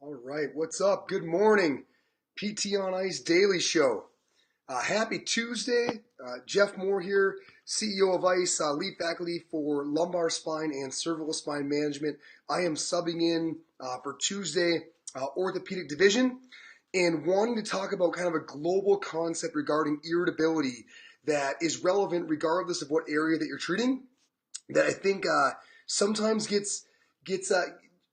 All right, what's up? Good morning. PT on Ice Daily Show. Happy Tuesday. Jeff Moore here, CEO of ICE, lead faculty for lumbar spine and cervical spine management. I am subbing in for Tuesday orthopedic division and wanting to talk about kind of a global concept regarding irritability that is relevant regardless of what area that you're treating, that I think sometimes gets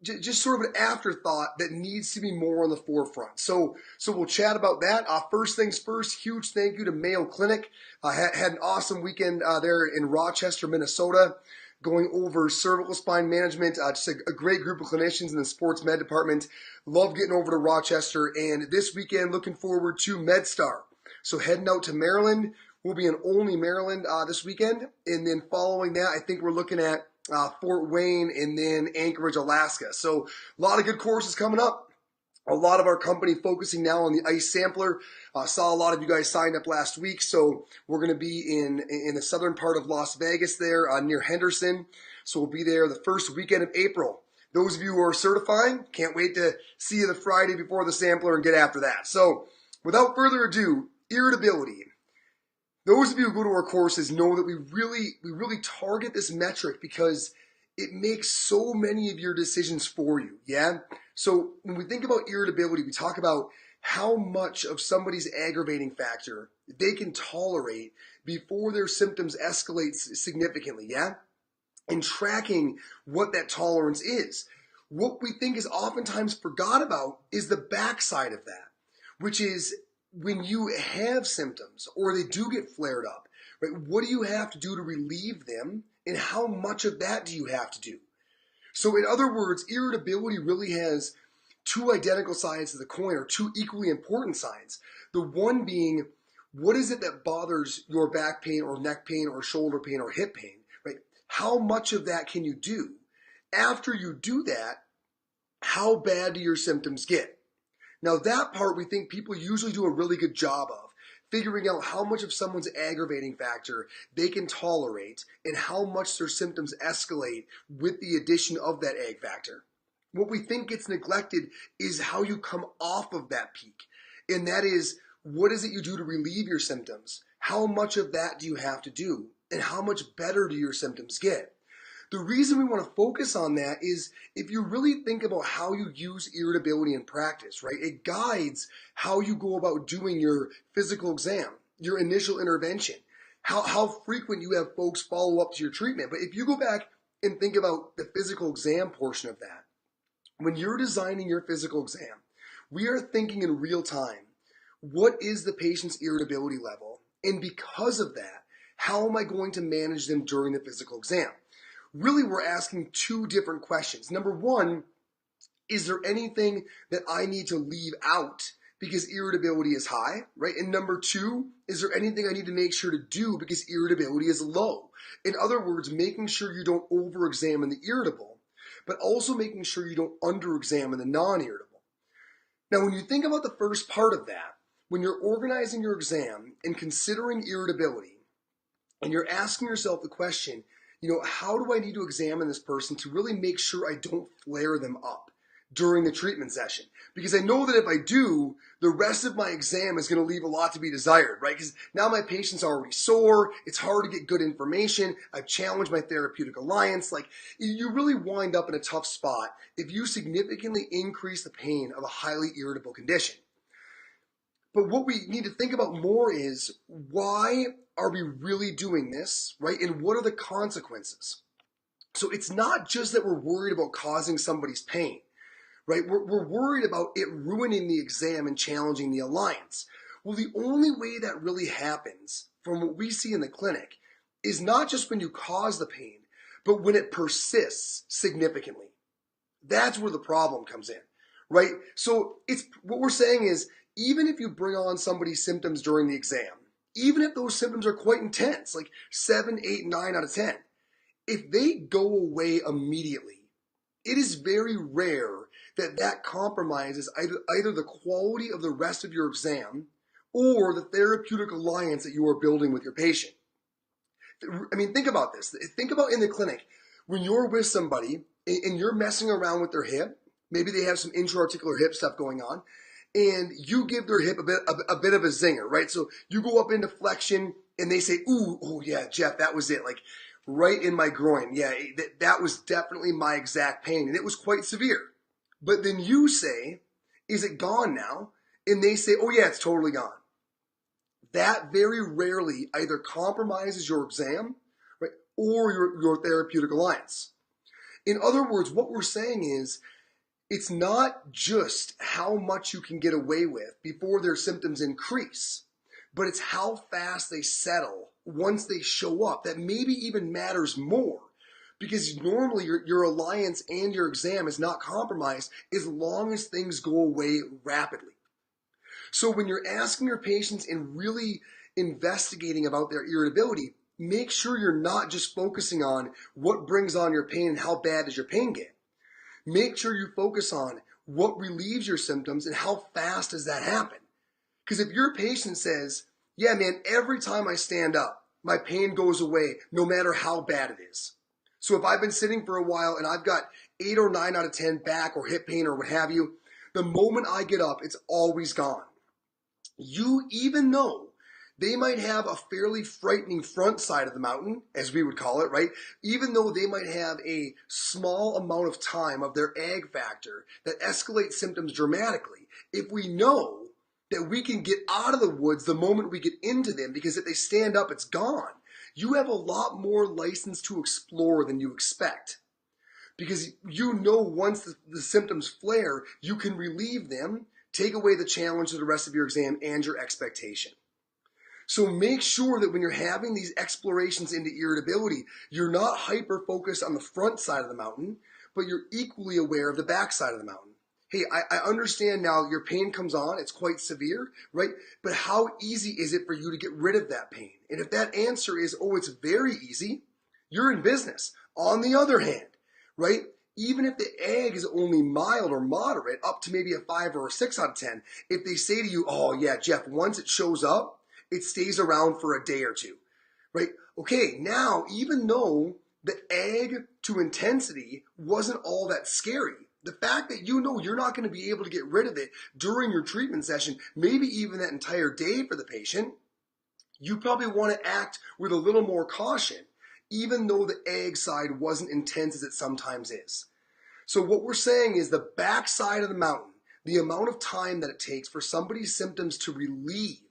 just sort of an afterthought that needs to be more on the forefront. So we'll chat about that. First things first, huge thank you to Mayo Clinic. Had an awesome weekend there in Rochester, Minnesota, going over cervical spine management. Just a great group of clinicians in the sports med department. Love getting over to Rochester, and this weekend looking forward to MedStar. So heading out to Maryland. We'll be in Olney, Maryland this weekend, and then following that, I think we're looking at Fort Wayne and then Anchorage, Alaska. So a lot of good courses coming up. A lot of our company focusing now on the ICE sampler. Saw a lot of you guys signed up last week, so we're going to be in the southern part of Las Vegas there near Henderson. So we'll be there the first weekend of April. Those of you who are certifying, can't wait to see you the Friday before the sampler and get after that. So without further ado, irritability. Those of you who go to our courses know that we really target this metric because it makes so many of your decisions for you, yeah? So when we think about irritability, we talk about how much of somebody's aggravating factor they can tolerate before their symptoms escalate significantly, yeah? And tracking what that tolerance is. What we think is oftentimes forgot about is the backside of that, which is when you have symptoms or they do get flared up, right? What do you have to do to relieve them, and how much of that do you have to do? So in other words, irritability really has two identical sides of the coin, or two equally important sides. The one being, what is it that bothers your back pain or neck pain or shoulder pain or hip pain, right? How much of that can you do? After you do that, how bad do your symptoms get? Now that part we think people usually do a really good job of, figuring out how much of someone's aggravating factor they can tolerate and how much their symptoms escalate with the addition of that ag factor. What we think gets neglected is how you come off of that peak. And that is, what is it you do to relieve your symptoms? How much of that do you have to do? And how much better do your symptoms get? The reason we want to focus on that is if you really think about how you use irritability in practice, right? It guides how you go about doing your physical exam, your initial intervention, how frequent you have folks follow up to your treatment. But if you go back and think about the physical exam portion of that, when you're designing your physical exam, we are thinking in real time, what is the patient's irritability level? And because of that, how am I going to manage them during the physical exam? Really, we're asking two different questions. Number one, is there anything that I need to leave out because irritability is high, right? And number two, is there anything I need to make sure to do because irritability is low? In other words, making sure you don't over-examine the irritable, but also making sure you don't under-examine the non-irritable. Now, when you think about the first part of that, when you're organizing your exam and considering irritability, and you're asking yourself the question, how do I need to examine this person to really make sure I don't flare them up during the treatment session? Because I know that if I do, the rest of my exam is going to leave a lot to be desired, right? Because now my patient's already sore, it's hard to get good information, I've challenged my therapeutic alliance. Like, you really wind up in a tough spot if you significantly increase the pain of a highly irritable condition. But what we need to think about more is, why are we really doing this, right? And what are the consequences? So it's not just that we're worried about causing somebody's pain, right? We're worried about it ruining the exam and challenging the alliance. Well, the only way that really happens, from what we see in the clinic, is not just when you cause the pain, but when it persists significantly. That's where the problem comes in, right? So it's what we're saying is, even if you bring on somebody's symptoms during the exam, even if those symptoms are quite intense, like 7, 8, 9 out of 10, if they go away immediately, it is very rare that that compromises either the quality of the rest of your exam or the therapeutic alliance that you are building with your patient. I mean, think about this. Think about in the clinic, when you're with somebody and you're messing around with their hip, Maybe they have some intra-articular hip stuff going on, and you give their hip a bit of a zinger, right? So you go up into flexion, and they say, "Ooh, oh yeah, Jeff, that was it. Like right in my groin. Yeah, that was definitely my exact pain, and it was quite severe." But then you say, "Is it gone now?" And they say, "Oh yeah, it's totally gone." That very rarely either compromises your exam, right, or your therapeutic alliance. In other words, what we're saying is it's not just how much you can get away with before their symptoms increase, but it's how fast they settle once they show up that maybe even matters more. Because normally your alliance and your exam is not compromised as long as things go away rapidly. So when you're asking your patients and really investigating about their irritability, make sure you're not just focusing on what brings on your pain and how bad does your pain get. Make sure you focus on what relieves your symptoms and how fast does that happen. Because if your patient says, "Yeah, man, every time I stand up, my pain goes away no matter how bad it is." So if I've been sitting for a while and I've got 8 or 9 out of 10 back or hip pain or what have you, the moment I get up, it's always gone. Even though they might have a fairly frightening front side of the mountain, as we would call it, right? Even though they might have a small amount of time of their ag factor that escalates symptoms dramatically, if we know that we can get out of the woods the moment we get into them, because if they stand up, it's gone, you have a lot more license to explore than you expect. Because you know once the symptoms flare, you can relieve them, take away the challenge of the rest of your exam and your expectation. So make sure that when you're having these explorations into irritability, you're not hyper focused on the front side of the mountain, but you're equally aware of the back side of the mountain. Hey, I understand now your pain comes on, it's quite severe, right? But how easy is it for you to get rid of that pain? And if that answer is, "Oh, it's very easy," you're in business. On the other hand, right? Even if the ag is only mild or moderate, up to maybe a 5 or a 6 out of 10, if they say to you, "Oh yeah, Jeff, once it shows up, it stays around for a day or two," right? Okay, now even though the ag to intensity wasn't all that scary, the fact that you know you're not going to be able to get rid of it during your treatment session, maybe even that entire day for the patient, you probably want to act with a little more caution, even though the ag side wasn't intense as it sometimes is. So what we're saying is the back side of the mountain, the amount of time that it takes for somebody's symptoms to relieve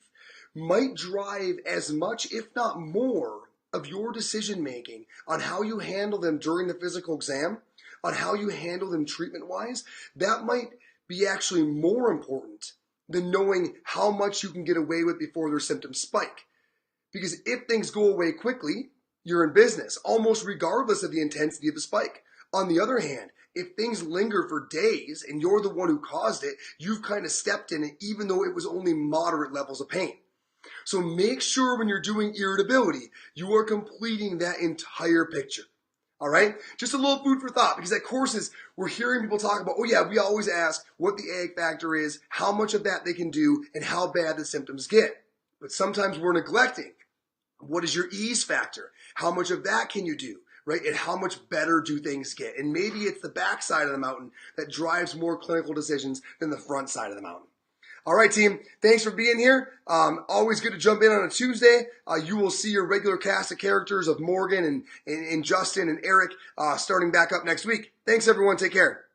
might drive as much, if not more, of your decision making on how you handle them during the physical exam, on how you handle them treatment wise. That might be actually more important than knowing how much you can get away with before their symptoms spike. Because if things go away quickly, you're in business, almost regardless of the intensity of the spike. On the other hand, if things linger for days and you're the one who caused it, you've kind of stepped in it even though it was only moderate levels of pain. So make sure when you're doing irritability, you are completing that entire picture. All right? Just a little food for thought, because at courses, we're hearing people talk about, "Oh yeah, we always ask what the ag factor is, how much of that they can do, and how bad the symptoms get." But sometimes we're neglecting, what is your ease factor? How much of that can you do? Right? And how much better do things get? And maybe it's the back side of the mountain that drives more clinical decisions than the front side of the mountain. All right, team. Thanks for being here. Always good to jump in on a Tuesday. You will see your regular cast of characters of Morgan and Justin and Eric starting back up next week. Thanks, everyone. Take care.